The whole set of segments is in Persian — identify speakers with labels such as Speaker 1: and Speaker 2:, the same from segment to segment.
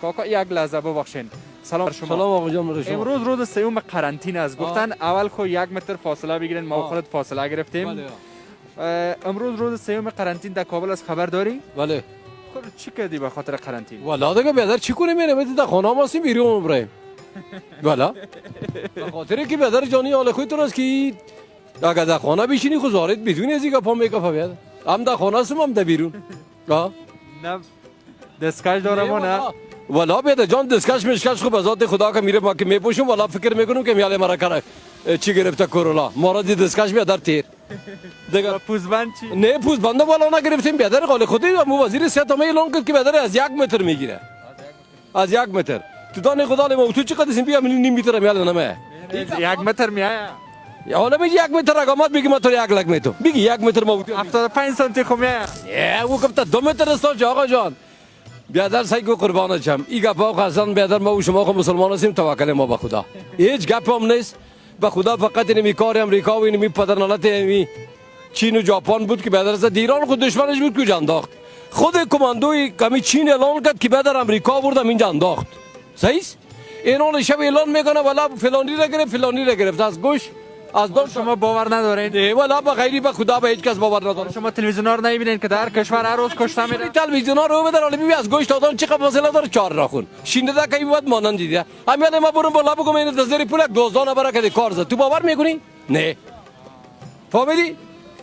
Speaker 1: کاکا یک لحظه ببخشین. سلام بر شما.
Speaker 2: سلام آقا جان بر شما.
Speaker 1: امروز روز سوم قرنطینه است. گفتن اول خو 1 متر فاصله بگیرین، ما خودت فاصله گرفتیم.
Speaker 2: بله.
Speaker 1: امروز روز سوم قرنطینه در کابل از خبر داری؟
Speaker 2: بله.
Speaker 1: خود چی کردی به خاطر قرنطینه؟
Speaker 2: والا دیگه بیادر چی کنیم؟ میرم در خانه ما هستیم بیرون بریم. والا به خاطر که بیادر جانی حال خودت راست که اگر در خانه بشینی خود زارت بدون از اینکه پا میکفه بیادر. هم در خانه هستم هم در بیرون.
Speaker 1: نه دستکش دارم و نه.
Speaker 2: والا بیادر جان دستکش مشکش خوب از ذات خدا که میره ما که میپوشم والا فکر میکنم که میاله مرا کنه چی گرفته کرونا ما را دستکش بیادر تیر
Speaker 1: دیگه پوزبند چی؟
Speaker 2: نه پوزبند والا نگرفتیم بیادر قال خودی مو وزیر صحت ما اعلان کرد که بیادر از 1 متر میگیره از 1 متر تو دانه خدا ما تو چقدر سیم بیا نیم متر میاله نمه
Speaker 1: 1 متر میایه
Speaker 2: حالا میگی 1 متر رقمات بگی ما تو 1 لک میتو بگی 1 متر ما
Speaker 1: 75 سانتی خو میایه
Speaker 2: او گفت 2 متر است آقا جان بیادر سعی کو قربان شم این گپا خاصن بیادر ما و شما خو مسلمان هستیم توکل ما به خدا هیچ گپ هم نیست به خدا فقط اینمی کار امریکا و اینمی پدرنالت اینمی چین و ژاپن بود که بیادر از ایران خود دشمنش بود که جان انداخت خود کماندوی کمی چین اعلان کرد که بیادر امریکا بردم اینجا انداخت صحیح اینون شب اعلان میکنه والا فلانی را گرفت فلانی را گرفت از گوش از دو
Speaker 1: شما باور ندارید؟
Speaker 2: نه والا به غیری به خدا به هیچ کس باور نداره
Speaker 1: شما تلویزیونا رو نمیبینید که در کشور هر روز کشته میره؟
Speaker 2: تلویزیونا رو بدن ولی ببین از گوشت دادن چقدر مسئله داره 4 راخون شینده که این بعد مانند دیده همین ما برم بالا بگم این دزدری پول دوزدان برا که کار زد تو باور میکنی نه فهمیدی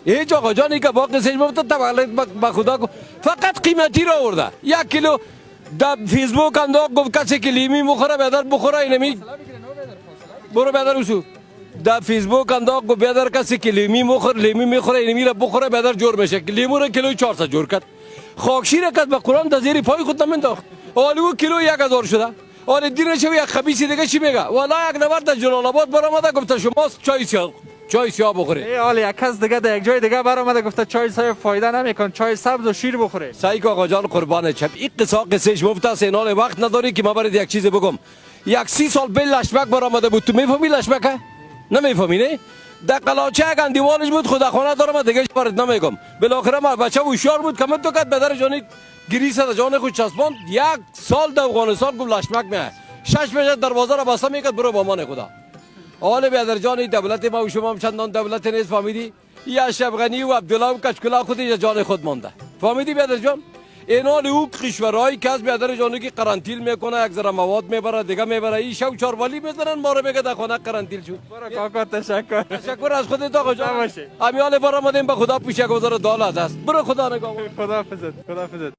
Speaker 2: هیچ آقا جانی که باقی سج تو توکل به خدا فقط قیمتی رو آورده 1 کیلو در فیسبوک انداخت گفت کسی که لیمی مخوره بیادر بخوره اینمی برو بیادر وسو در فیسبوک انداخت گفت بیادر کسی که لیمی میخوره اینمی را بخوره بیادر جور میشه لیمو را کیلو 400 جور کرد خاکشیر کرد به قرآن در زیر پای خود نمینداخت آلو کیلو 1000 شده آره دیر شو یک خبیثی دیگه چی میگه والا یک نفر در جلال آباد برآمده گفت شما چای سیاه بخورید
Speaker 1: حالا یک کس دیگه در یک جای دیگه برآمده گفته چای سیاه فایده نمیکن چای سبز و شیر بخوره
Speaker 2: سعی که آقا جان قربان چپ این قصهش مفت است اینال وقت نداری که ما برات یک چیز بگم یک 30 سال پیش لشمک برآمده بود تو میفهمی لشمک نمیفهمی نه در قلاچه یک اندیوانش بود خدا خانه دارم دیگه برات نمیگم بالاخره ما بچه هوشیار بود کمت تو کرد بدر جانی گریس از جان خود چسباند 1 سال در افغانستان گفت لشمک میاد 6 بجه دروازه را بسته میکرد برو با مان خدا حال بیادر جان دولت ما و شما هم چندان دولت نیست فهمیدی یا شبغنی و عبدالله و کچکلا خودی جان خود مانده فهمیدی بیادر جان اینال او کشورهای که از بیادر جانی که قرنطینه میکنه یک ذره مواد میبره دیگه میبره این شو چاروالی میزنن ما رو میگه در خانه قرنطینه شد
Speaker 1: برو کاکا تشکر
Speaker 2: از خودت آقا جان امیال برآمدیم به خدا پیش گذار دالت است برو خدا نگاه
Speaker 1: خدا حافظت